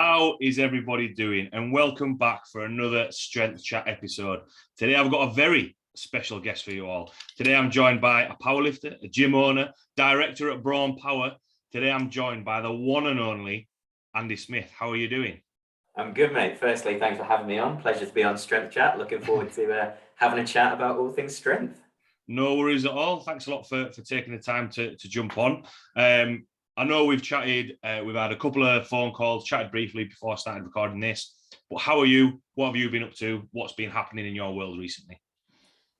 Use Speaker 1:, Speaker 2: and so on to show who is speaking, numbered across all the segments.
Speaker 1: How is everybody doing? And welcome back for another Strength Chat episode. Today I've got a very special guest for you all. Today I'm joined by a powerlifter, a gym owner, director at Brawn Power. Today I'm joined by the one and only Andy Smith. How are you doing?
Speaker 2: I'm good, mate. Firstly, thanks for having me on. Pleasure to be on Strength Chat. Looking forward to having a chat about all things strength.
Speaker 1: No worries at all. Thanks a lot for taking the time to jump on. I know we've chatted, we've had a couple of phone calls, chatted briefly before I started recording this, but how are you? What have you been up to? What's been happening in your world recently?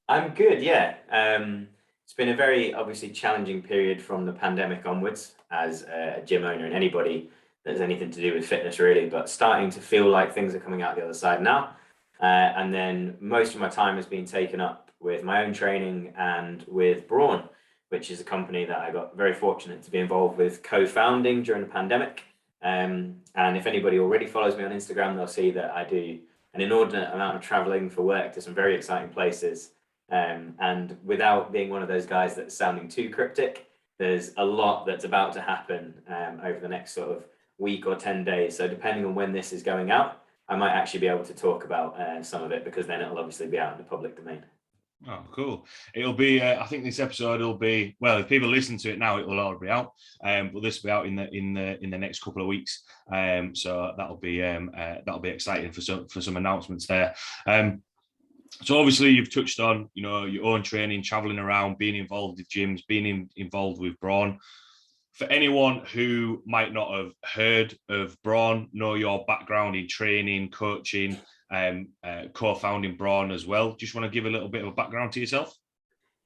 Speaker 2: I'm good, yeah. It's been a very obviously challenging period from the pandemic onwards as a gym owner and anybody that's anything to do with fitness really, but starting to feel like things are coming out the other side now. And then most of my time has been taken up with my own training and with Brawn, which is a company that I got very fortunate to be involved with co-founding during the pandemic. And if anybody already follows me on Instagram, they'll see that I do an inordinate amount of traveling for work to some very exciting places. And without being one of those guys that's sounding too cryptic, there's a lot that's about to happen over the next sort of week or 10 days. So depending on when this is going out, I might actually be able to talk about some of it because then it'll obviously be out in the public domain.
Speaker 1: Oh, cool. It'll be, I think this episode will be, well, if people listen to it now, it will already be out, but this will be out in the next couple of weeks. So that'll be exciting for some announcements there. So obviously you've touched on, your own training, traveling around, being involved with gyms, being involved with Brawn. For anyone who might not have heard of Brawn, know your background in training, coaching, co-founding Brawn as well. Just want to give a little bit of a background to yourself?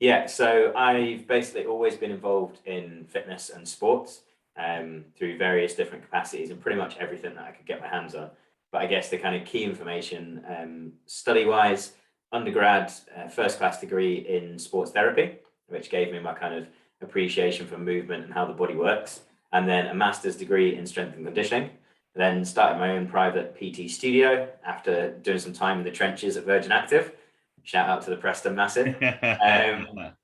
Speaker 2: Yeah, so I've basically always been involved in fitness and sports through various different capacities and pretty much everything that I could get my hands on. But I guess the kind of key information, study-wise, undergrad, first class degree in sports therapy, which gave me my kind of appreciation for movement and how the body works. And then a master's degree in strength and conditioning. Then started my own private PT studio after doing some time in the trenches at Virgin Active. Shout out to the Preston Massive.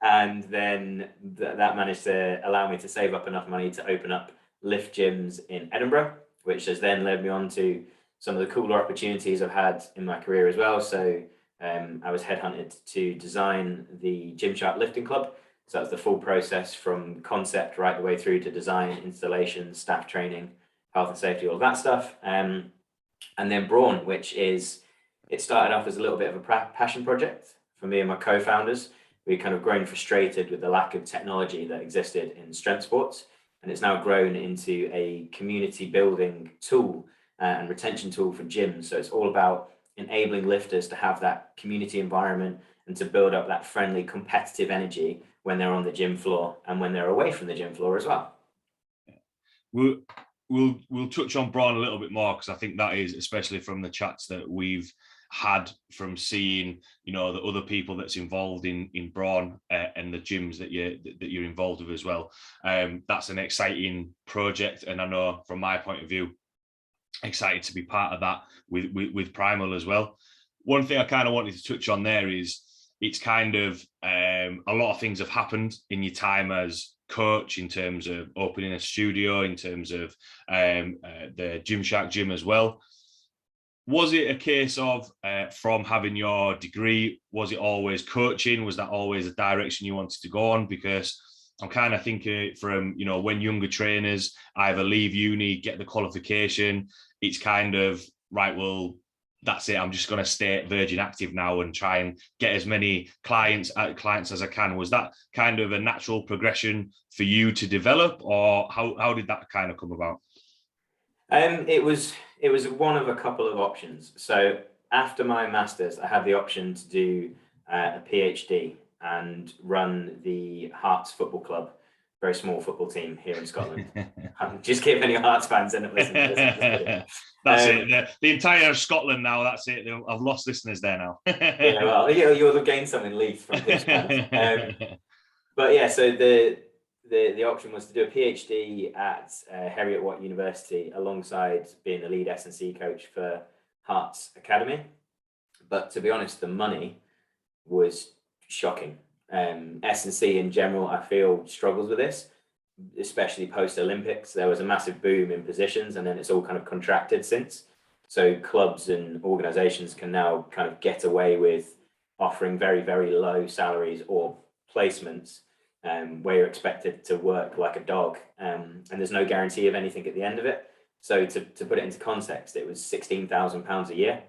Speaker 2: And then that managed to allow me to save up enough money to open up lift gyms in Edinburgh, which has then led me on to some of the cooler opportunities I've had in my career as well. So I was headhunted to design the Gymshark Lifting Club. So that's the full process from concept right the way through to design, installation, staff training, health and safety, all of that stuff. And then Brawn, it started off as a little bit of a passion project for me and my co-founders. We kind of grown frustrated with the lack of technology that existed in strength sports. And it's now grown into a community building tool and retention tool for gyms. So it's all about enabling lifters to have that community environment and to build up that friendly, competitive energy when they're on the gym floor and when they're away from the gym floor as well.
Speaker 1: We'll touch on Brawn a little bit more because I think that is, especially from the chats that we've had from seeing, the other people that's involved in Brawn and the gyms that you're involved with as well. That's an exciting project, and I know from my point of view, excited to be part of that with Primal as well. One thing I kind of wanted to touch on there is it's kind of a lot of things have happened in your time as coach in terms of opening a studio, in terms of the Gymshark gym as well. Was it a case of from having your degree, was it always coaching? Was that always a direction you wanted to go on? Because I'm kind of thinking from, when younger trainers either leave uni, get the qualification, it's kind of, right, well, that's it. I'm just going to stay at Virgin Active now and try and get as many clients as I can. Was that kind of a natural progression for you to develop, or how did that kind of come about?
Speaker 2: It was one of a couple of options. So after my master's, I had the option to do a PhD and run the Hearts Football Club, very small football team here in Scotland. Just give any Hearts fans end up listening to this.
Speaker 1: That's it. The entire Scotland now. That's it. I've lost listeners there now.
Speaker 2: Yeah, well, you'll have gained some in Leeds from this. But yeah, so the option was to do a PhD at Heriot Watt University alongside being the lead S&C coach for Hearts Academy. But to be honest, the money was shocking. S&C in general, I feel, struggles with this. especially post Olympics, there was a massive boom in positions, and then it's all kind of contracted since. So clubs and organizations can now kind of get away with offering very, very low salaries or placements, where you're expected to work like a dog, and there's no guarantee of anything at the end of it. So to put it into context, it was £16,000 a year,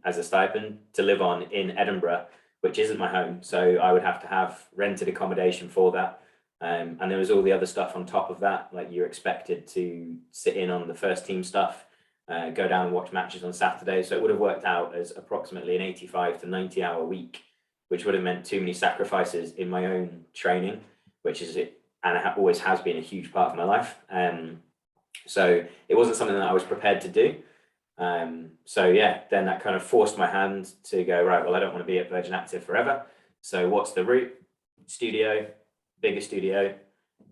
Speaker 2: as a stipend to live on in Edinburgh, which isn't my home. So I would have to have rented accommodation for that. And there was all the other stuff on top of that, like you're expected to sit in on the first team stuff, go down and watch matches on Saturday. So it would have worked out as approximately an 85 to 90 hour week, which would have meant too many sacrifices in my own training, which is it, and it always has been a huge part of my life. So it wasn't something that I was prepared to do. So yeah, then that kind of forced my hand to go, right, well, I don't want to be at Virgin Active forever. So what's the route? Studio, bigger studio,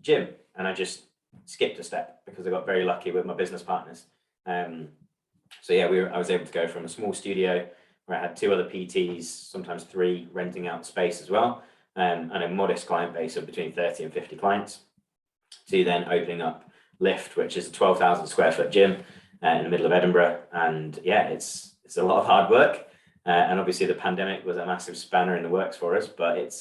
Speaker 2: gym. And I just skipped a step because I got very lucky with my business partners. So yeah, I was able to go from a small studio where I had 2 other PTs, sometimes 3, renting out space as well, and a modest client base of between 30 and 50 clients, to then opening up Lift, which is a 12,000 square foot gym in the middle of Edinburgh. And yeah, it's a lot of hard work. And obviously the pandemic was a massive spanner in the works for us, but it's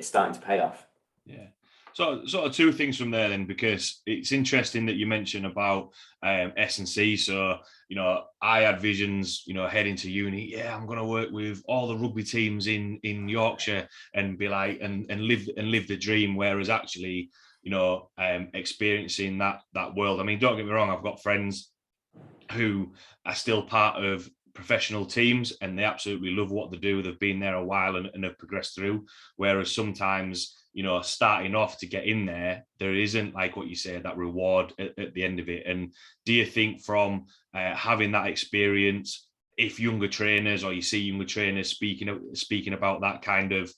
Speaker 2: starting to pay off.
Speaker 1: Yeah. So sort of 2 things from there then, because it's interesting that you mentioned about S&C. So, you know, I had visions, you know, heading to uni. Yeah, I'm going to work with all the rugby teams in Yorkshire and be like, and live the dream. Whereas actually, you know, experiencing that world. I mean, don't get me wrong, I've got friends who are still part of professional teams and they absolutely love what they do. They've been there a while and have progressed through. Whereas sometimes, you know, starting off to get in there isn't, like what you say, that reward at the end of it. And do you think from having that experience, if younger trainers, or you see younger trainers speaking about that kind of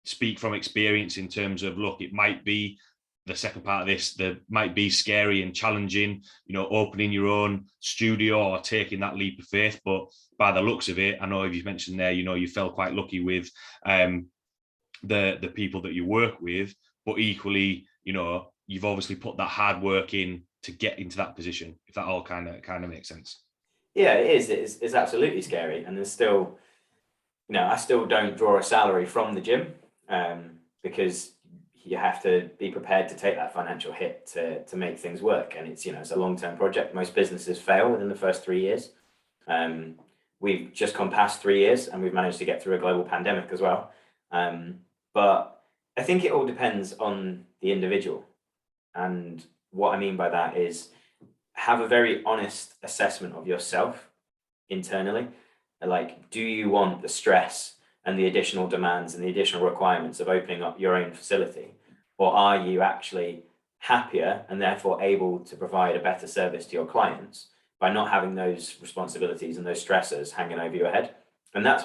Speaker 1: speak from experience in terms of, look, it might be the second part of this that might be scary and challenging, you know, opening your own studio or taking that leap of faith, but by the looks of it, I know you've mentioned there, you know, you felt quite lucky with the people that you work with, but equally, you know, you've obviously put that hard work in to get into that position, if that all kind of makes sense.
Speaker 2: Yeah, it is. It's absolutely scary. And there's still, you know, I still don't draw a salary from the gym, because you have to be prepared to take that financial hit to make things work. And it's, you know, it's a long-term project. Most businesses fail within the first 3 years. We've just gone past 3 years and we've managed to get through a global pandemic as well. But I think it all depends on the individual. And what I mean by that is have a very honest assessment of yourself internally. Like, do you want the stress and the additional demands and the additional requirements of opening up your own facility? Or are you actually happier and therefore able to provide a better service to your clients by not having those responsibilities and those stressors hanging over your head? And that's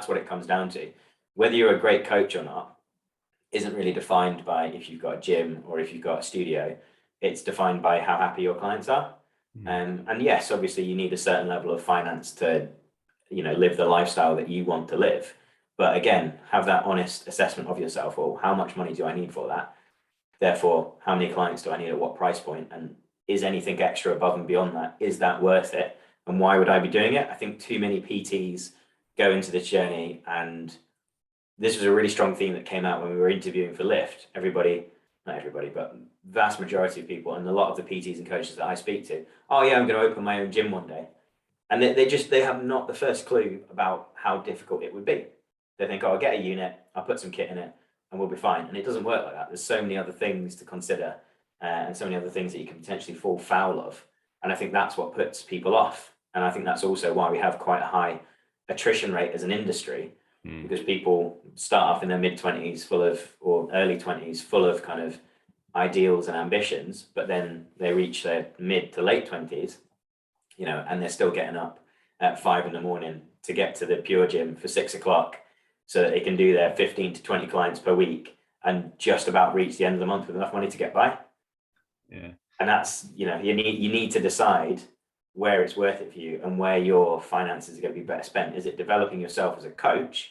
Speaker 2: what it comes down to. Whether you're a great coach or not isn't really defined by if you've got a gym or if you've got a studio. It's defined by how happy your clients are. And yes, obviously you need a certain level of finance to, you know, live the lifestyle that you want to live. But again, have that honest assessment of yourself. Well, how much money do I need for that? Therefore, how many clients do I need at what price point? And is anything extra above and beyond that? Is that worth it? And why would I be doing it? I think too many PTs go into this journey, and this was a really strong theme that came out when we were interviewing for Lift. Not everybody, but vast majority of people, and a lot of the PTs and coaches that I speak to, oh yeah, I'm going to open my own gym one day. And they have not the first clue about how difficult it would be. They think, oh, I'll get a unit, I'll put some kit in it, and we'll be fine. And it doesn't work like that. There's so many other things to consider, and so many other things that you can potentially fall foul of. And I think that's what puts people off. And I think that's also why we have quite a high attrition rate as an industry, because people start off in their mid-20s or early 20s full of kind of ideals and ambitions, but then they reach their mid to late 20s, you know, and they're still getting up at 5 a.m. to get to the Pure Gym for 6 o'clock so that they can do their 15 to 20 clients per week and just about reach the end of the month with enough money to get by.
Speaker 1: Yeah.
Speaker 2: And that's, you know, you need to decide where it's worth it for you and where your finances are going to be better spent. Is it developing yourself as a coach,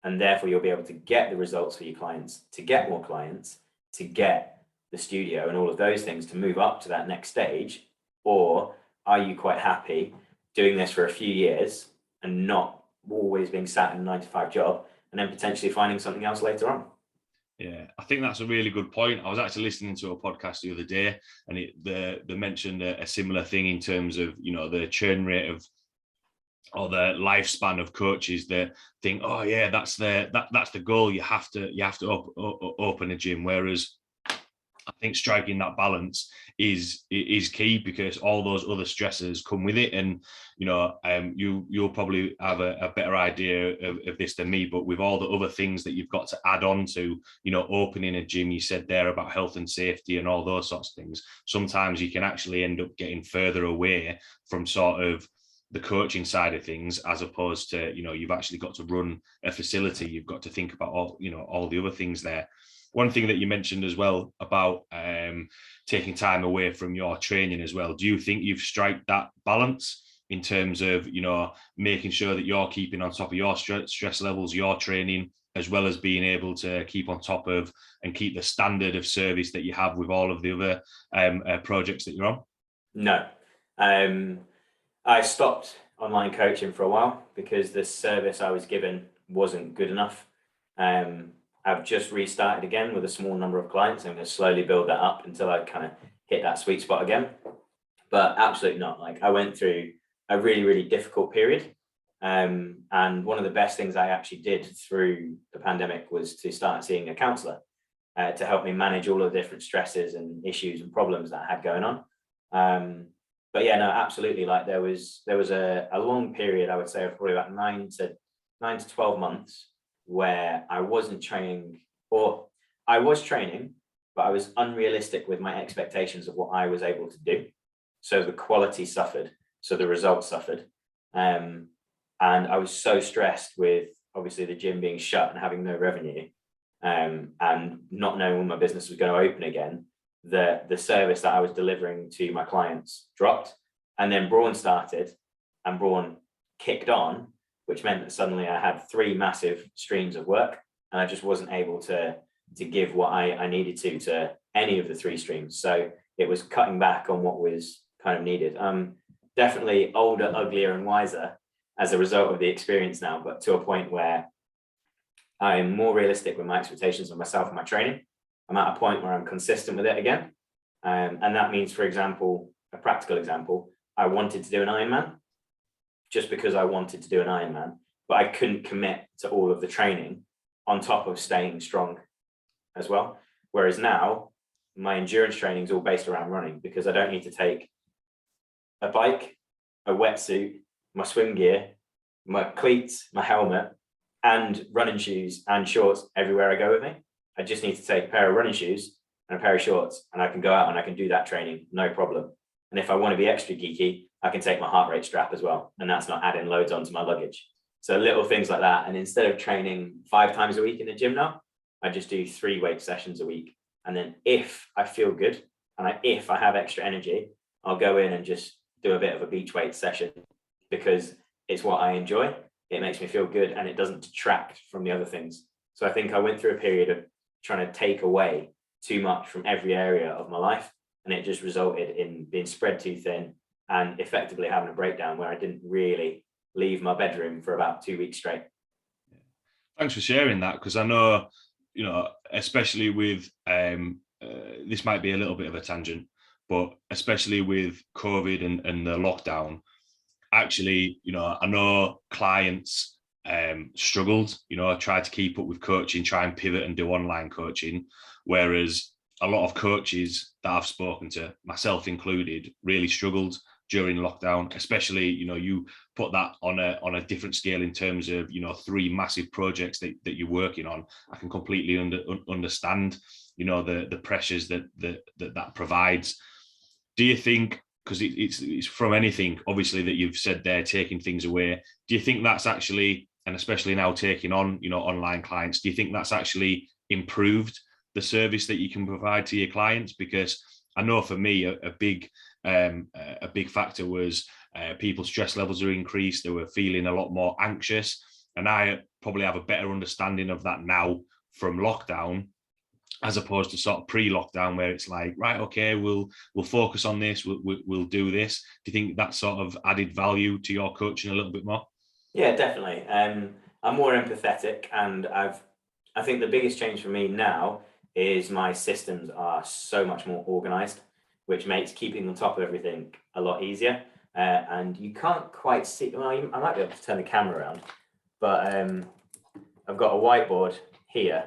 Speaker 2: and therefore you'll be able to get the results for your clients to get more clients? to get the studio and all of those things to move up to that next stage? Or are you quite happy doing this for a few years and not always being sat in a 9-to-5 job and then potentially finding something else later on?
Speaker 1: Yeah, I think that's a really good point. I was actually listening to a podcast the other day, and they mentioned a similar thing in terms of, you know, the churn rate of, or the lifespan of coaches that think, oh yeah, that's the goal. You have to open a gym. Whereas I think striking that balance is key, because all those other stresses come with it. And you know, you'll probably have a better idea of this than me, but with all the other things that you've got to add on to, you know, opening a gym, you said there about health and safety and all those sorts of things, sometimes you can actually end up getting further away from sort of the coaching side of things, as opposed to, you know, you've actually got to run a facility, you've got to think about all, you know, all the other things there. One thing that you mentioned as well about taking time away from your training as well. Do you think you've struck that balance in terms of, you know, making sure that you're keeping on top of your stress levels, your training, as well as being able to keep on top of and keep the standard of service that you have with all of the other projects that you're on?
Speaker 2: No. I stopped online coaching for a while because the service I was given wasn't good enough. I've just restarted again with a small number of clients. I'm going to slowly build that up until I kind of hit that sweet spot again. But absolutely not. Like, I went through a really, really difficult period. And one of the best things I actually did through the pandemic was to start seeing a counselor to help me manage all of the different stresses and issues and problems that I had going on. But yeah, no, absolutely. Like, there was a long period, I would say, of probably about 9 to 12 months where I wasn't training, or I was training, but I was unrealistic with my expectations of what I was able to do. So the quality suffered, so the results suffered. And I was so stressed with obviously the gym being shut and having no revenue, and not knowing when my business was going to open again, the service that I was delivering to my clients dropped. And then Brawn started, and Brawn kicked on, which meant that suddenly I had 3 massive streams of work, and I just wasn't able to give what I needed to any of the 3 streams. So it was cutting back on what was kind of needed. Definitely older, uglier, and wiser as a result of the experience now, but to a point where I'm more realistic with my expectations of myself and my training. I'm at a point where I'm consistent with it again. And that means, for example, a practical example, I wanted to do an Ironman just because I wanted to do an Ironman, but I couldn't commit to all of the training on top of staying strong as well. Whereas now, my endurance training is all based around running, because I don't need to take a bike, a wetsuit, my swim gear, my cleats, my helmet, and running shoes and shorts everywhere I go with me. I just need to take a pair of running shoes and a pair of shorts, and I can go out and I can do that training, no problem. And if I want to be extra geeky, I can take my heart rate strap as well, and that's not adding loads onto my luggage. So little things like that. And instead of training 5 times a week in the gym now, I just do 3 weight sessions a week. And then if I feel good and if I have extra energy, I'll go in and just do a bit of a beach weight session, because it's what I enjoy. It makes me feel good, and it doesn't detract from the other things. So I think I went through a period of trying to take away too much from every area of my life, and it just resulted in being spread too thin and effectively having a breakdown where I didn't really leave my bedroom for about 2 weeks straight.
Speaker 1: Thanks for sharing that, because I know, you know, especially with this might be a little bit of a tangent, but especially with COVID and the lockdown, actually, you know, I know clients struggled, you know, tried to keep up with coaching, try and pivot and do online coaching, whereas a lot of coaches that I've spoken to, myself included, really struggled during lockdown. Especially, you know, you put that on a different scale in terms of, you know, 3 massive projects that you're working on. I can completely understand, you know, the pressures that provides. Do you think, because it's from anything obviously that you've said there, taking things away, do you think that's actually, and especially now taking on, you know, online clients, do you think that's actually improved the service that you can provide to your clients? Because I know for me a big factor was people's stress levels are increased. They were feeling a lot more anxious, and I probably have a better understanding of that now from lockdown. as opposed to sort of pre-lockdown where it's like, right, okay, we'll focus on this, we'll do this. Do you think that sort of added value to your coaching a little bit more?
Speaker 2: Yeah, definitely. I'm more empathetic, and I think the biggest change for me now is my systems are so much more organized, which makes keeping on top of everything a lot easier. And you can't quite see, well, I might be able to turn the camera around, but I've got a whiteboard here,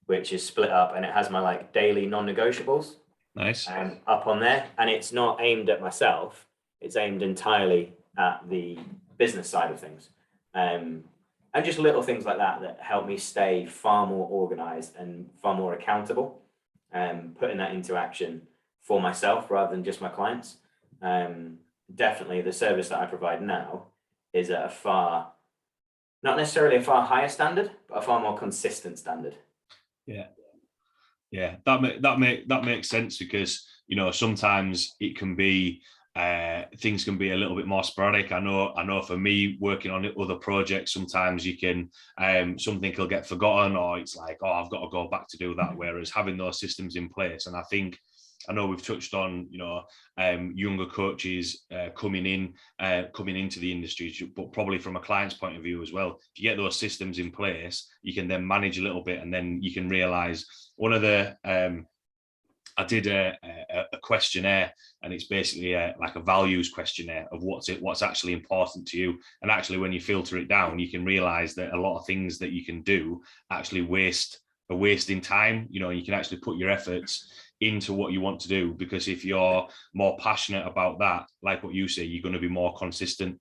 Speaker 2: which is split up, and it has my like daily non-negotiables
Speaker 1: Nice.
Speaker 2: up on there. And it's not aimed at myself, it's aimed entirely at the business side of things. And just little things like that that help me stay far more organized and far more accountable, putting that into action for myself rather than just my clients. Definitely the service that I provide now is at a far, not necessarily a far higher standard, but a far more consistent standard.
Speaker 1: Yeah. Yeah, that makes sense, because sometimes it can be things can be a little bit more sporadic. I know for me, working on other projects, sometimes you can something will get forgotten, or it's like, oh, I've got to go back to do that. Whereas having those systems in place, and I know we've touched on younger coaches coming into the industry, but probably from a client's point of view as well. If you get those systems in place, you can then manage a little bit, and then you can realize one of the I did a questionnaire, and it's basically like a values questionnaire of what's actually important to you. And actually, when you filter it down, you can realize that a lot of things that you can do actually are wasting time. You can actually put your efforts into what you want to do, because if you're more passionate about that, like what you say, you're going to be more consistent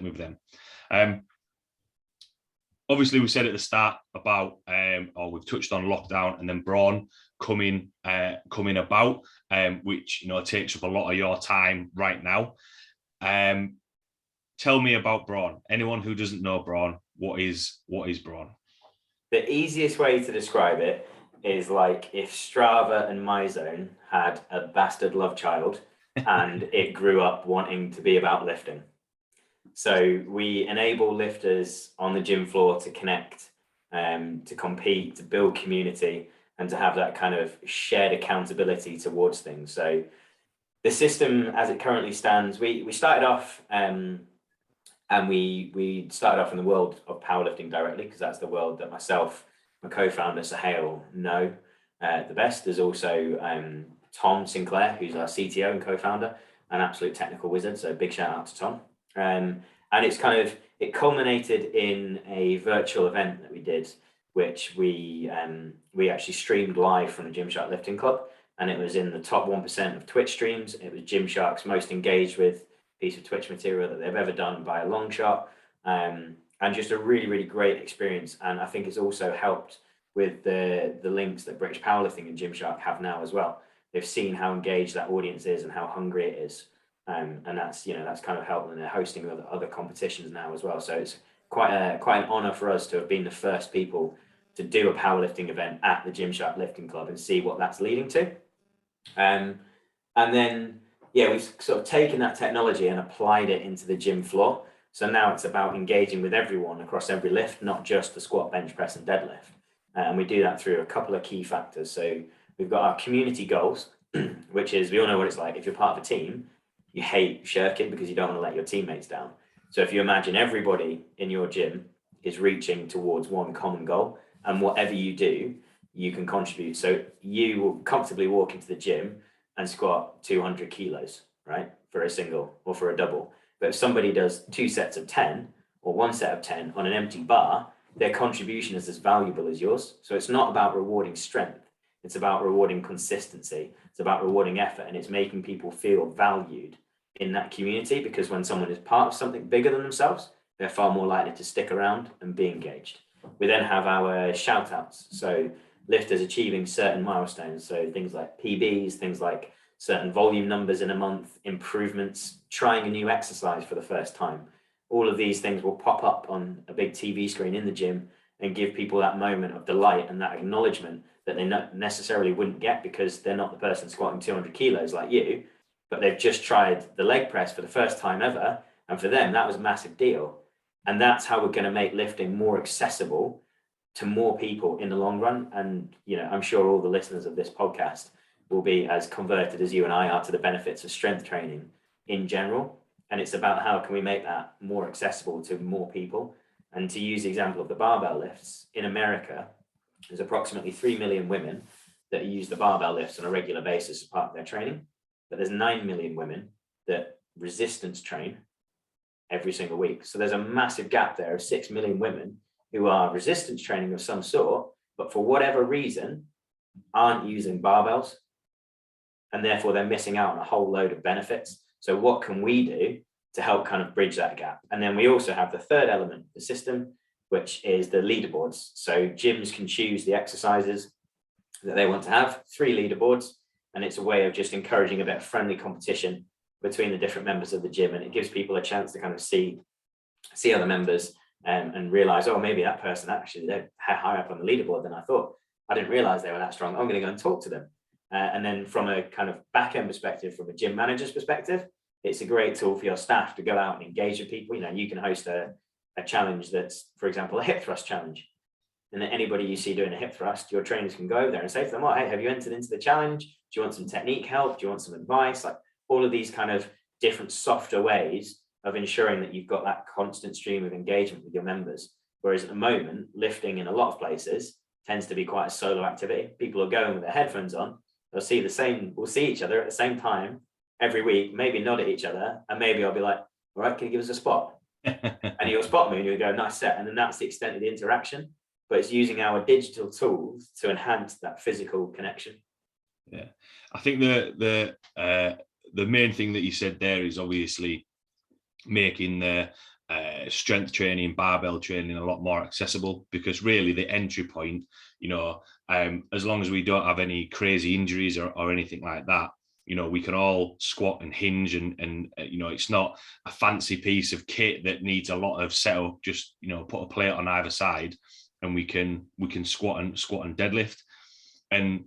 Speaker 1: with them. Obviously, we said at the start about, or we've touched on lockdown, and then Brawn coming about, which takes up a lot of your time right now. Tell me about Brawn. Anyone who doesn't know Brawn, what is Brawn?
Speaker 2: The easiest way to describe it is like if Strava and MyZone had a bastard love child and it grew up wanting to be about lifting. So we enable lifters on the gym floor to connect, to compete, to build community, and to have that kind of shared accountability towards things. So the system as it currently stands, we started off and we started off in the world of powerlifting directly, because that's the world that myself, my co-founder Sahel, know the best. There's also Tom Sinclair, who's our CTO and co-founder, an absolute technical wizard. So big shout out to Tom. And it culminated in a virtual event that we did, which we actually streamed live from the Gymshark Lifting Club, and it was in the top 1% of Twitch streams. It was Gymshark's most engaged with piece of Twitch material that they've ever done by a long shot, and just a really, really great experience. And I think it's also helped with the links that British Powerlifting and Gymshark have now as well. They've seen how engaged that audience is and how hungry it is. And that's kind of helped, and they're hosting other competitions now as well. So it's quite an honor for us to have been the first people to do a powerlifting event at the Gymshark Lifting Club and see what that's leading to. And then, we've sort of taken that technology and applied it into the gym floor. So now it's about engaging with everyone across every lift, not just the squat, bench press, and deadlift. And we do that through a couple of key factors. So we've got our community goals, which is, we all know what it's like. If you're part of a team, you hate shirking because you don't want to let your teammates down. So if you imagine everybody in your gym is reaching towards one common goal, and whatever you do, you can contribute. So you will comfortably walk into the gym and squat 200 kilos, right? For a single or for a double. But if somebody does 2 sets of 10 or 1 set of 10 on an empty bar, their contribution is as valuable as yours. So it's not about rewarding strength. It's about rewarding consistency. It's about rewarding effort, and it's making people feel valued in that community, because when someone is part of something bigger than themselves, they're far more likely to stick around and be engaged. We then have our shout outs. So lifters achieving certain milestones. So things like PBs, things like certain volume numbers in a month, improvements, trying a new exercise for the first time. All of these things will pop up on a big TV screen in the gym and give people that moment of delight and that acknowledgement that they not necessarily wouldn't get, because they're not the person squatting 200 kilos like you, but they've just tried the leg press for the first time ever. And for them, that was a massive deal. And that's how we're going to make lifting more accessible to more people in the long run. And, I'm sure all the listeners of this podcast will be as converted as you and I are to the benefits of strength training in general. And it's about how can we make that more accessible to more people. And to use the example of the barbell lifts, in America, there's approximately 3 million women that use the barbell lifts on a regular basis as part of their training. But there's 9 million women that resistance train every single week. So there's a massive gap there of 6 million women who are resistance training of some sort, but for whatever reason, aren't using barbells. And therefore they're missing out on a whole load of benefits. So what can we do to help kind of bridge that gap? And then we also have the third element of the system, which is the leaderboards. So gyms can choose the exercises that they want to have, 3 leaderboards, and it's a way of just encouraging a bit of friendly competition between the different members of the gym. And it gives people a chance to kind of see other members and realize, oh, maybe that person actually, they're higher up on the leaderboard than I thought. I didn't realize they were that strong. I'm going to go and talk to them. And then from a kind of back end perspective, from a gym manager's perspective, it's a great tool for your staff to go out and engage with people. You can host a challenge that's, for example, a hip thrust challenge. And then anybody you see doing a hip thrust, your trainers can go over there and say to them, oh, hey, have you entered into the challenge? Do you want some technique help? Do you want some advice? Like all of these kind of different softer ways of ensuring that you've got that constant stream of engagement with your members. Whereas at the moment, lifting in a lot of places tends to be quite a solo activity. People are going with their headphones on. We'll see each other at the same time every week, maybe nod at each other, and maybe I'll be like, all right, can you give us a spot? And you'll spot me and you'll go, nice set. And then that's the extent of the interaction. But it's using our digital tools to enhance that physical connection.
Speaker 1: Yeah, I think the main thing that you said there is obviously making the strength training, barbell training a lot more accessible, because really the entry point, as long as we don't have any crazy injuries or anything like that, we can all squat and hinge and it's not a fancy piece of kit that needs a lot of setup. Just, put a plate on either side and we can squat and deadlift. And,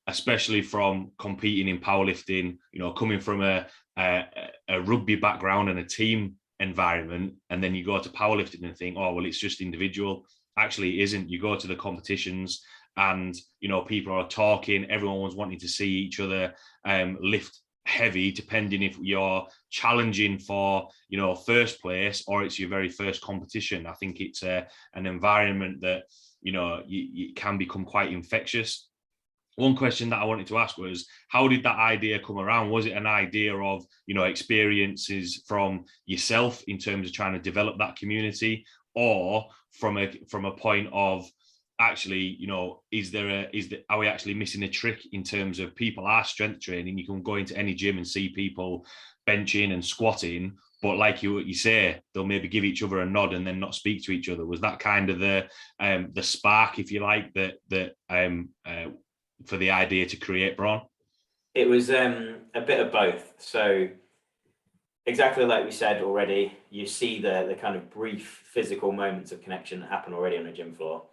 Speaker 1: especially from competing in powerlifting, coming from a rugby background and a team environment, and then you go to powerlifting and think, oh, well, it's just individual. Actually, it isn't. You go to the competitions and, people are talking, everyone's wanting to see each other lift heavy, depending if you're challenging for, first place or it's your very first competition. I think it's an environment that, you can become quite infectious. One question that I wanted to ask was, how did that idea come around? Was it an idea of, experiences from yourself in terms of trying to develop that community, or from a point of actually, are we actually missing a trick in terms of people are strength training? You can go into any gym and see people benching and squatting, but like you say, they'll maybe give each other a nod and then not speak to each other. Was that kind of the spark, if you like, that for the idea to create Brawn?
Speaker 2: It was a bit of both. So exactly like we said already, you see the kind of brief physical moments of connection that happen already on a gym floor.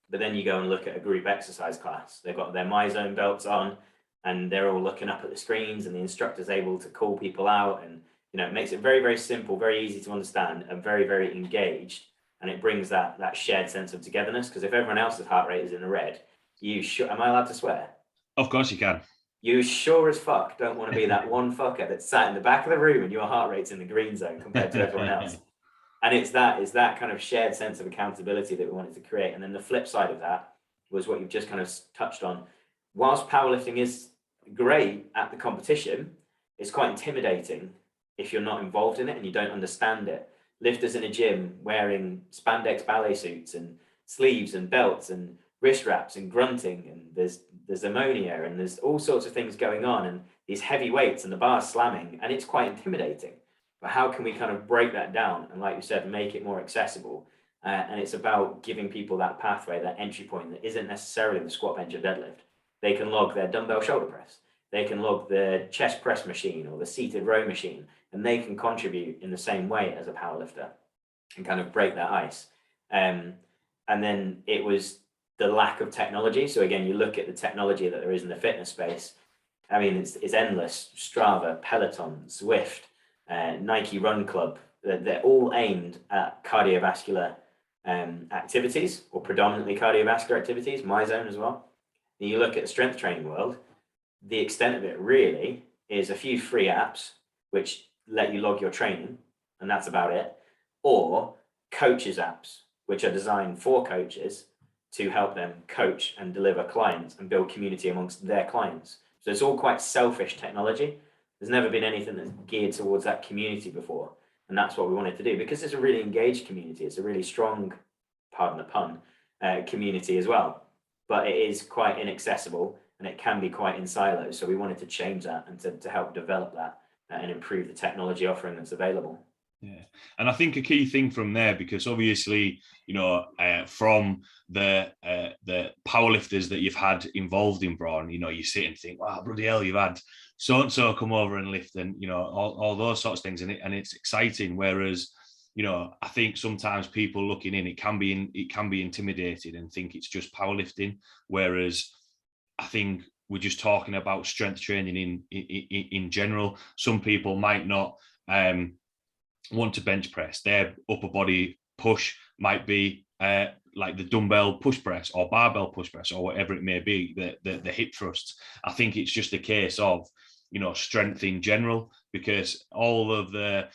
Speaker 2: But then you go and look at a group exercise class. They've got their MyZone belts on and they're all looking up at the screens, and the instructor's able to call people out, and it makes it very, very simple, very easy to understand, and very, very engaged. And it brings that shared sense of togetherness, because if everyone else's heart rate is in the red, am I allowed to swear?
Speaker 1: Of course you can.
Speaker 2: You sure as fuck don't want to be that one fucker that's sat in the back of the room and your heart rate's in the green zone compared to everyone else. And it's that kind of shared sense of accountability that we wanted to create. And then the flip side of that was what you've just kind of touched on. Whilst powerlifting is great at the competition, it's quite intimidating if you're not involved in it and you don't understand it. Lifters in a gym wearing spandex ballet suits and sleeves and belts and wrist wraps and grunting, and there's ammonia and there's all sorts of things going on, and these heavy weights and the bars slamming, and it's quite intimidating. But how can we kind of break that down and, like you said, make it more accessible? And it's about giving people that pathway, that entry point that isn't necessarily the squat, bench, or deadlift. They can log their dumbbell shoulder press, they can log the chest press machine or the seated row machine, and they can contribute in the same way as a powerlifter and kind of break that ice. And then it was the lack of technology. So again, you look at the technology that there is in the fitness space. I mean, it's endless. Strava, Peloton, Zwift, Nike Run Club. They're all aimed at cardiovascular activities, or predominantly cardiovascular activities, my zone as well. And you look at the strength training world, the extent of it really is a few free apps which let you log your training, and that's about it, or coaches apps which are designed for coaches to help them coach and deliver clients and build community amongst their clients. So it's all quite selfish technology. There's never been anything that's geared towards that community before, and that's what we wanted to do, because it's a really engaged community. It's a really strong, pardon the pun, community as well, but it is quite inaccessible and it can be quite in silos. So we wanted to change that and to help develop that and improve the technology offering that's available.
Speaker 1: Yeah, and I think a key thing from there, because obviously, from the powerlifters that you've had involved in Brawn, you sit and think, wow, bloody hell, you've had so and so come over and lift, and all those sorts of things, and it's exciting. Whereas, I think sometimes people looking in, it can be intimidated and think it's just powerlifting. Whereas, I think we're just talking about strength training in general. Some people might not want to bench press. Their upper body push might be like the dumbbell push press or barbell push press or whatever it may be, the hip thrusts. I think it's just a case of strength in general, because all of the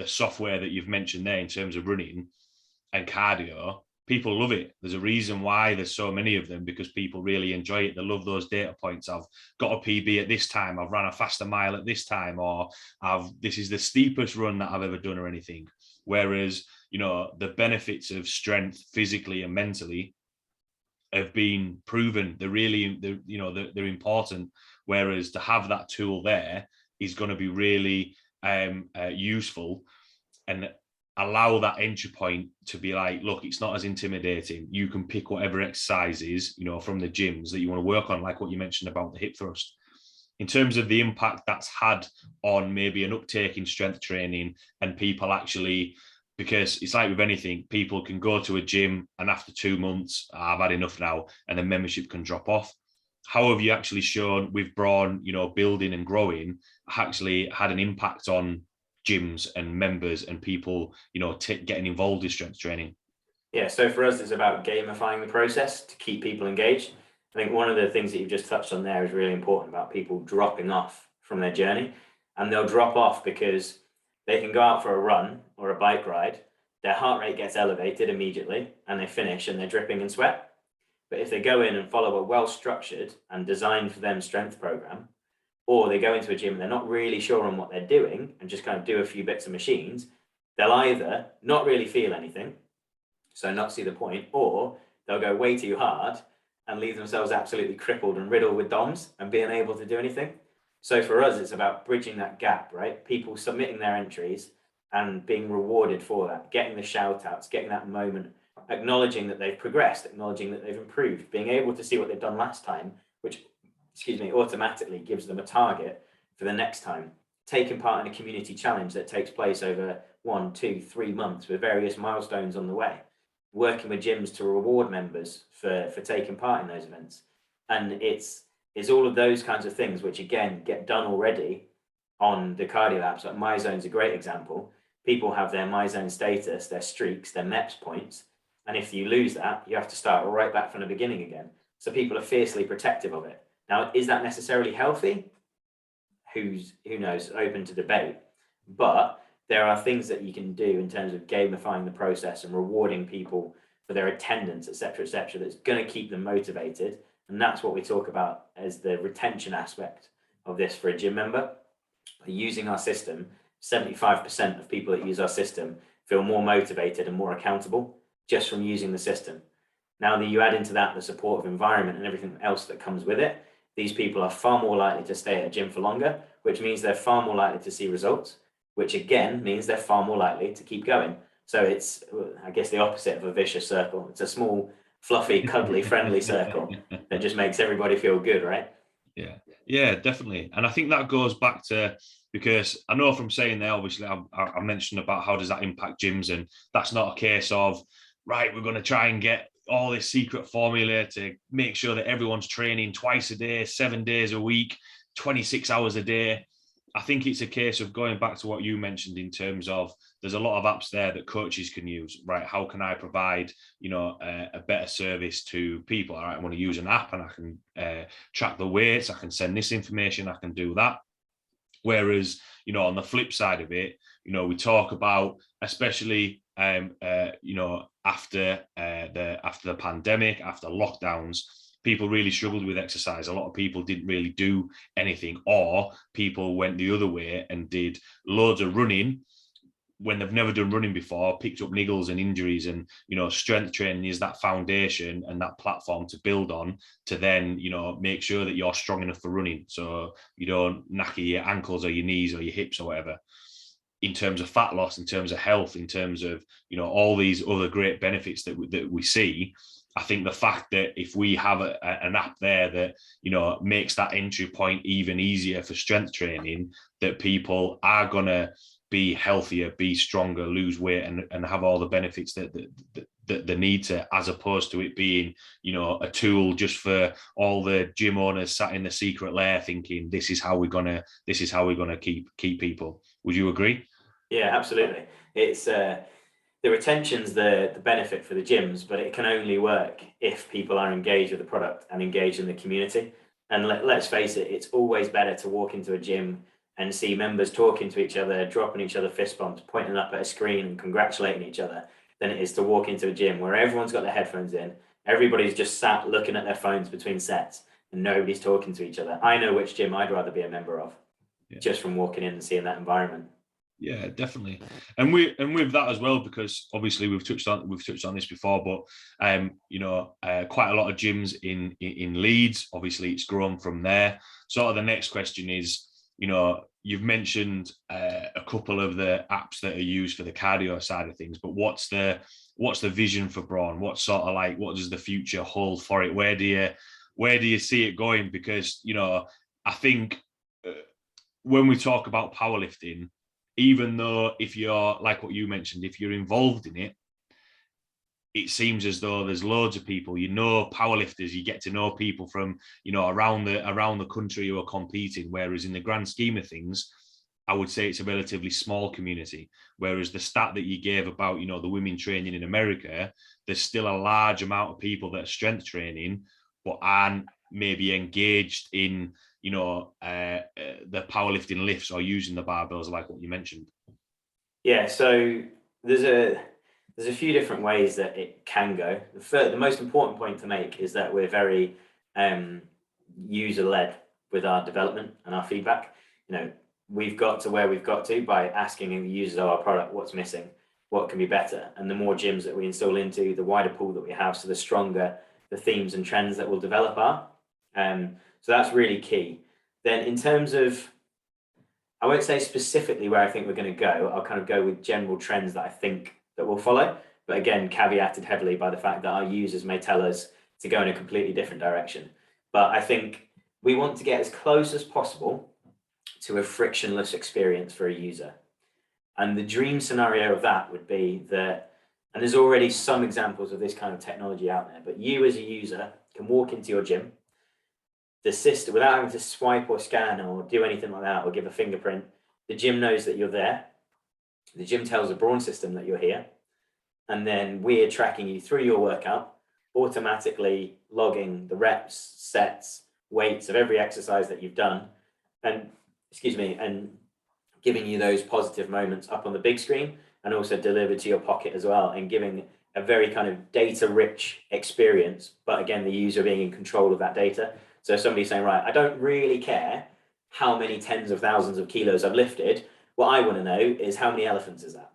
Speaker 1: software that you've mentioned there in terms of running and cardio, people love it. There's a reason why there's so many of them, because people really enjoy it. They love those data points. I've got a PB at this time, I've run a faster mile at this time, or this is the steepest run that I've ever done or anything. Whereas, the benefits of strength physically and mentally have been proven. They're important. Whereas to have that tool there is going to be really useful, and allow that entry point to be like, look, it's not as intimidating. You can pick whatever exercises, from the gyms that you want to work on, like what you mentioned about the hip thrust. In terms of the impact that's had on maybe an uptake in strength training and people actually, because it's like with anything, people can go to a gym and after 2 months, I've had enough now, and the membership can drop off. How have you actually shown with Brawn, building and growing, actually had an impact on gyms and members and people, getting involved in strength training?
Speaker 2: Yeah, so for us, it's about gamifying the process to keep people engaged. I think one of the things that you've just touched on there is really important, about people dropping off from their journey. And they'll drop off because they can go out for a run or a bike ride, their heart rate gets elevated immediately, and they finish and they're dripping in sweat. But if they go in and follow a well-structured and designed for them strength program, or they go into a gym and they're not really sure on what they're doing and just kind of do a few bits of machines, they'll either not really feel anything, so not see the point, or they'll go way too hard and leave themselves absolutely crippled and riddled with DOMs and being able to do anything. So for us, it's about bridging that gap, right? People submitting their entries and being rewarded for that, getting the shout outs, getting that moment, acknowledging that they've progressed, acknowledging that they've improved, being able to see what they've done last time, which automatically gives them a target for the next time. Taking part in a community challenge that takes place over 1, 2, 3 months with various milestones on the way. Working with gyms to reward members for taking part in those events. And it's all of those kinds of things which, again, get done already on the cardio apps. Like MyZone's a great example. People have their MyZone status, their streaks, their MEPS points. And if you lose that, you have to start right back from the beginning again. So people are fiercely protective of it. Now, is that necessarily healthy? Who knows, open to debate. But there are things that you can do in terms of gamifying the process and rewarding people for their attendance, et cetera, that's going to keep them motivated. And that's what we talk about as the retention aspect of this for a gym member. Using our system, 75% of people that use our system feel more motivated and more accountable just from using the system. Now that you add into that the supportive environment and everything else that comes with it, these people are far more likely to stay at a gym for longer, which means they're far more likely to see results, which again means they're far more likely to keep going. So it's, I guess, the opposite of a vicious circle. It's a small, fluffy, cuddly, friendly circle that just makes everybody feel good, right?
Speaker 1: Yeah, definitely. And I think that goes back to, because I know from saying there, obviously, I mentioned about how does that impact gyms, and that's not a case of, right, we're going to try and get all this secret formula to make sure that everyone's training twice a day, 7 days a week, 26 hours a day. I think it's a case of going back to what you mentioned in terms of there's a lot of apps there that coaches can use, right? How can I provide, a better service to people? All right, I want to use an app and I can track the weights. I can send this information. I can do that. Whereas, on the flip side of it, we talk about, especially, after the pandemic, after lockdowns, people really struggled with exercise. A lot of people didn't really do anything, or people went the other way and did loads of running when they've never done running before, picked up niggles and injuries. And, strength training is that foundation and that platform to build on to then, make sure that you're strong enough for running. So you don't knacker your ankles or your knees or your hips or whatever. In terms of fat loss, in terms of health, in terms of, all these other great benefits that we see, I think the fact that if we have an app there that, makes that entry point even easier for strength training, that people are going to be healthier, be stronger, lose weight, and have all the benefits that they need to, as opposed to it being, a tool just for all the gym owners sat in the secret lair thinking this is how we're gonna keep people. Would you agree?
Speaker 2: Yeah, absolutely. It's the retention's the benefit for the gyms, but it can only work if people are engaged with the product and engaged in the community. And let's face it, it's always better to walk into a gym and see members talking to each other, dropping each other fist bumps, pointing up at a screen and congratulating each other, than it is to walk into a gym where everyone's got their headphones in, everybody's just sat looking at their phones between sets, and nobody's talking to each other. I know which gym I'd rather be a member of, just from walking in and seeing that environment.
Speaker 1: Yeah, definitely. And with that as well, because obviously we've touched on this before, but quite a lot of gyms in Leeds. Obviously, it's grown from there. Sort of the next question is, you've mentioned a couple of the apps that are used for the cardio side of things, but what's the vision for Brawn? What does the future hold for it? Where do you see it going? Because I think when we talk about powerlifting, even though if you're like what you mentioned, if you're involved in it, it seems as though there's loads of people, powerlifters, you get to know people from, around the country who are competing. Whereas in the grand scheme of things, I would say it's a relatively small community. Whereas the stat that you gave about, the women training in America, there's still a large amount of people that are strength training, but aren't maybe engaged in, the powerlifting lifts or using the barbells like what you mentioned.
Speaker 2: Yeah, so there's a few different ways that it can go. The most important point to make is that we're very user-led with our development and our feedback. We've got to where we've got to by asking the users of our product what's missing, what can be better. And the more gyms that we install into, the wider pool that we have, so the stronger the themes and trends that will develop are. So that's really key. Then in terms of, I won't say specifically where I think we're going to go. I'll kind of go with general trends that I think that will follow. But again, caveated heavily by the fact that our users may tell us to go in a completely different direction. But I think we want to get as close as possible to a frictionless experience for a user. And the dream scenario of that would be that, and there's already some examples of this kind of technology out there, but you as a user can walk into your gym, the system, without having to swipe or scan or do anything like that or give a fingerprint, the gym knows that you're there. The gym tells the Brawn system that you're here. And then we're tracking you through your workout, automatically logging the reps, sets, weights of every exercise that you've done, and giving you those positive moments up on the big screen and also delivered to your pocket as well, and giving a very kind of data-rich experience, but again, the user being in control of that data. So if somebody's saying, right, I don't really care how many tens of thousands of kilos I've lifted, what I want to know is how many elephants is that?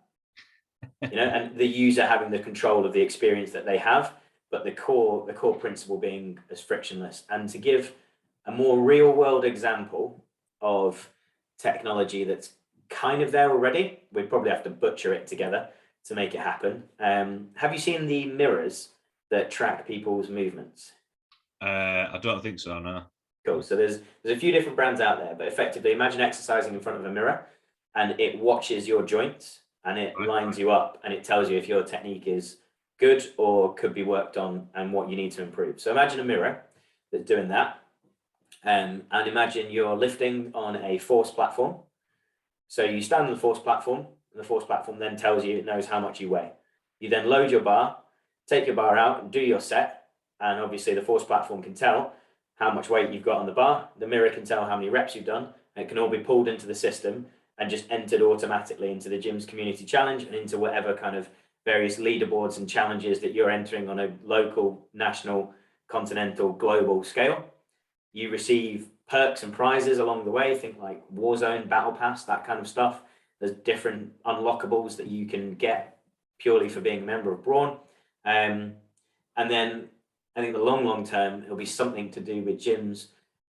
Speaker 2: And the user having the control of the experience that they have, but the core principle being as frictionless. And to give a more real world example of technology that's kind of there already, we'd probably have to butcher it together to make it happen. Have you seen the mirrors that track people's movements?
Speaker 1: I don't think so, no.
Speaker 2: Cool. So there's a few different brands out there, but effectively imagine exercising in front of a mirror and it watches your joints and it lines you up and it tells you if your technique is good or could be worked on and what you need to improve. So imagine a mirror that's doing that. And imagine you're lifting on a force platform So you stand on the force platform, and the force platform then tells you, it knows how much you weigh. You then load your bar, take your bar out and do your set. And obviously the force platform can tell how much weight you've got on the bar. The mirror can tell how many reps you've done. And it can all be pulled into the system and just entered automatically into the gym's community challenge and into whatever kind of various leaderboards and challenges that you're entering on a local, national, continental, global scale. You receive perks and prizes along the way, think like Warzone, Battle Pass, that kind of stuff. There's different unlockables that you can get purely for being a member of Brawn. And then I think the long term, it'll be something to do with gyms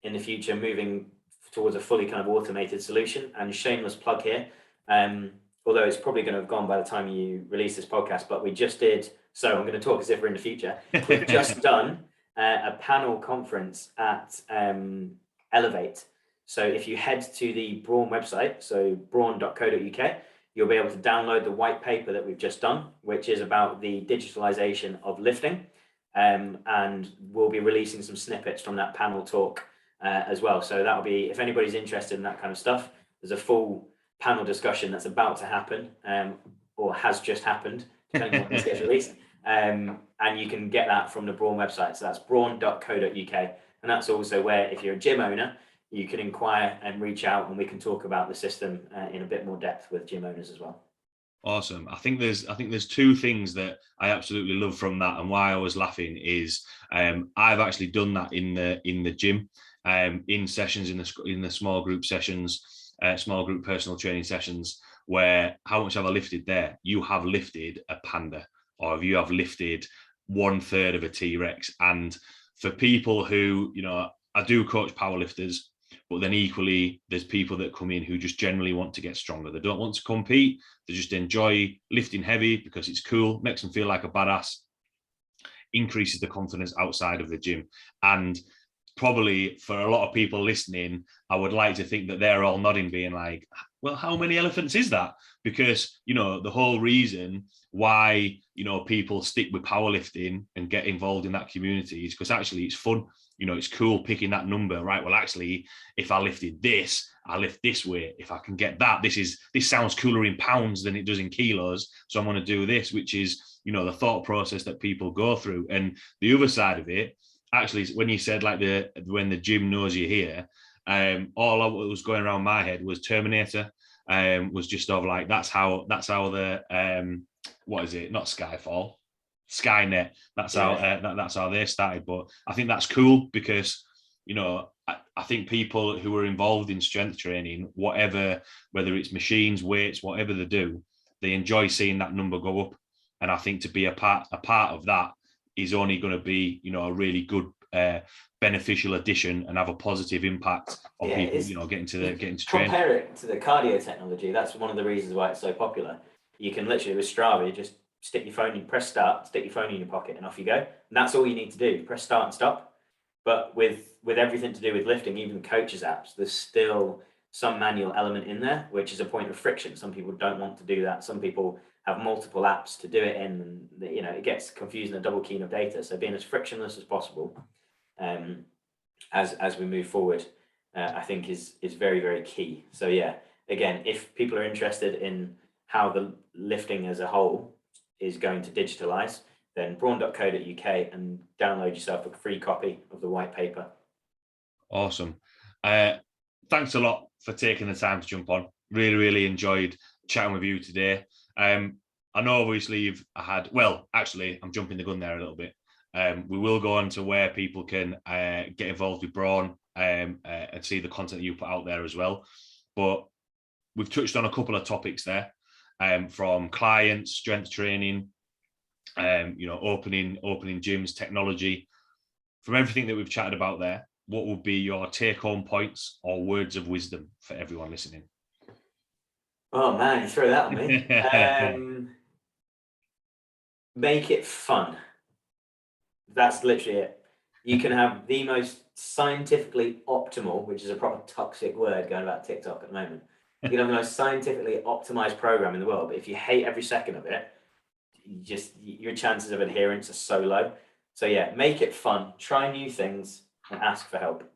Speaker 2: in the future moving towards a fully kind of automated solution. And shameless plug here, although it's probably going to have gone by the time you release this podcast, but we just did, so I'm going to talk as if we're in the future. We've just done a panel conference at Elevate. So if you head to the Brawn website, so brawn.co.uk, you'll be able to download the white paper that we've just done, which is about the digitalization of lifting. And we'll be releasing some snippets from that panel talk as well. So that'll be, if anybody's interested in that kind of stuff, there's a full panel discussion that's about to happen or has just happened, depending on when this gets released. And you can get that from the Brawn website. So that's brawn.co.uk. And that's also where, if you're a gym owner, you can inquire and reach out and we can talk about the system in a bit more depth with gym owners as well.
Speaker 1: Awesome. I think there's two things that I absolutely love from that, and why I was laughing is I've actually done that in the gym, in sessions in the small group sessions, small group personal training sessions, where how much have I lifted there? You have lifted a panda, or if you have lifted 1/3 of a T-Rex. And for people who, I do coach powerlifters, but then equally there's people that come in who just generally want to get stronger. They don't want to compete. They just enjoy lifting heavy because it's cool, makes them feel like a badass, increases the confidence outside of the gym. And probably for a lot of people listening, I would like to think that they're all nodding, being like, well, how many elephants is that? Because, the whole reason why, people stick with powerlifting and get involved in that community is because actually it's fun. It's cool picking that number, right? Well, actually, if I lifted this, I lift this weight. If I can get that, this sounds cooler in pounds than it does in kilos. So I'm going to do this, which is, the thought process that people go through. And the other side of it, actually, when you said like when the gym knows you're here, all that was going around my head was Terminator. Was just of like, that's how the what is it? Not Skyfall. Skynet. That's how they started. But I think that's cool because I think people who are involved in strength training, whether it's machines, weights, whatever they do, they enjoy seeing that number go up. And I think to be a part of that is only going to be a really good beneficial addition and have a positive impact on people getting to train.
Speaker 2: Compare it to the cardio technology. That's one of the reasons why it's so popular. You can literally, with Strava, you just stick your phone in, press start, stick your phone in your pocket, and off you go. And that's all you need to do. Press start and stop. But with everything to do with lifting, even coaches apps, there's still some manual element in there, which is a point of friction. Some people don't want to do that. Some people have multiple apps to do it in, and it gets confusing, a double keying of data. So being as frictionless as possible as we move forward, I think is very, very key. So yeah, again, if people are interested in how the lifting as a whole is going to digitalize, then brawn.co.uk and download yourself a free copy of the white paper.
Speaker 1: Awesome. Thanks a lot for taking the time to jump on. Really, really enjoyed chatting with you today. I know obviously I'm jumping the gun there a little bit. We will go on to where people can get involved with Brawn and see the content you put out there as well. But we've touched on a couple of topics there, from clients, strength training, opening gyms, technology. From everything that we've chatted about there, what would be your take-home points or words of wisdom for everyone listening?
Speaker 2: Oh man, you throw that on me. Make it fun. That's literally it. You can have the most scientifically optimal, which is a proper toxic word going about TikTok at the moment. You can have the most scientifically optimized program in the world, but if you hate every second of it, your chances of adherence are so low. So yeah, make it fun, try new things, and ask for help.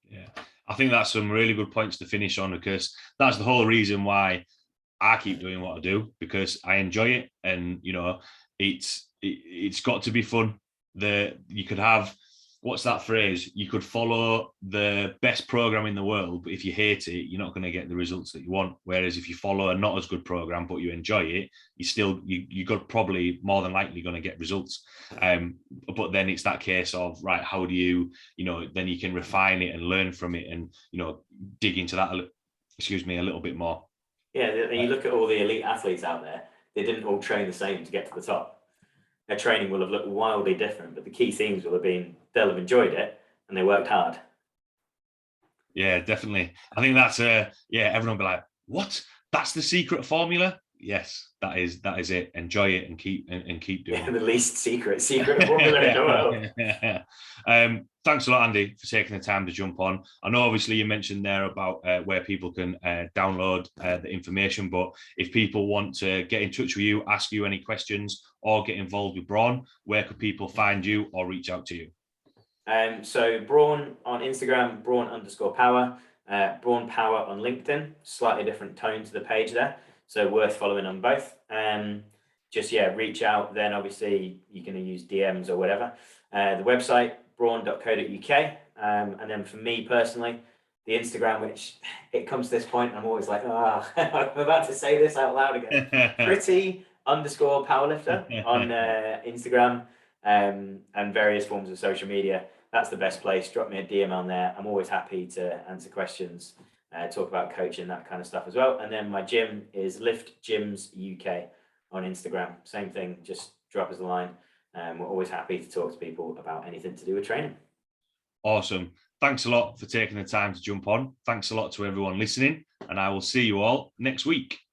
Speaker 1: Yeah, I think that's some really good points to finish on, because that's the whole reason why I keep doing what I do, because I enjoy it, and it's got to be fun. You could have, what's that phrase? You could follow the best program in the world, but if you hate it, you're not going to get the results that you want. Whereas if you follow a not as good program but you enjoy it, you got probably more than likely going to get results. But then it's that case of, right, how do you, then you can refine it and learn from it, and dig into that, a little bit more.
Speaker 2: Yeah, you look at all the elite athletes out there, they didn't all train the same to get to the top. Their training will have looked wildly different, but the key themes will have been they'll have enjoyed it and they worked hard.
Speaker 1: Yeah, definitely. I think that's everyone will be like, what? That's the secret formula? Yes, that is it. Enjoy it and keep doing it.
Speaker 2: The least secret formula in the world.
Speaker 1: Thanks a lot, Andy, for taking the time to jump on. I know obviously you mentioned there about where people can download the information, but if people want to get in touch with you, ask you any questions, or get involved with Brawn, where could people find you or reach out to you?
Speaker 2: So Brawn on Instagram, Brawn_power, Brawn Power on LinkedIn, slightly different tone to the page there. So worth following on both. Reach out. Then obviously you can use DMs or whatever. The website, brawn.co.uk. And then for me personally, the Instagram, which it comes to this point, and I'm always like, I'm about to say this out loud again. Pretty_powerlifter on Instagram, and various forms of social media. That's the best place. Drop me a DM on there. I'm always happy to answer questions, talk about coaching, that kind of stuff as well. And then my gym is Lift Gyms UK on Instagram. Same thing, just drop us a line. We're always happy to talk to people about anything to do with training.
Speaker 1: Awesome. Thanks a lot for taking the time to jump on. Thanks a lot to everyone listening, and I will see you all next week.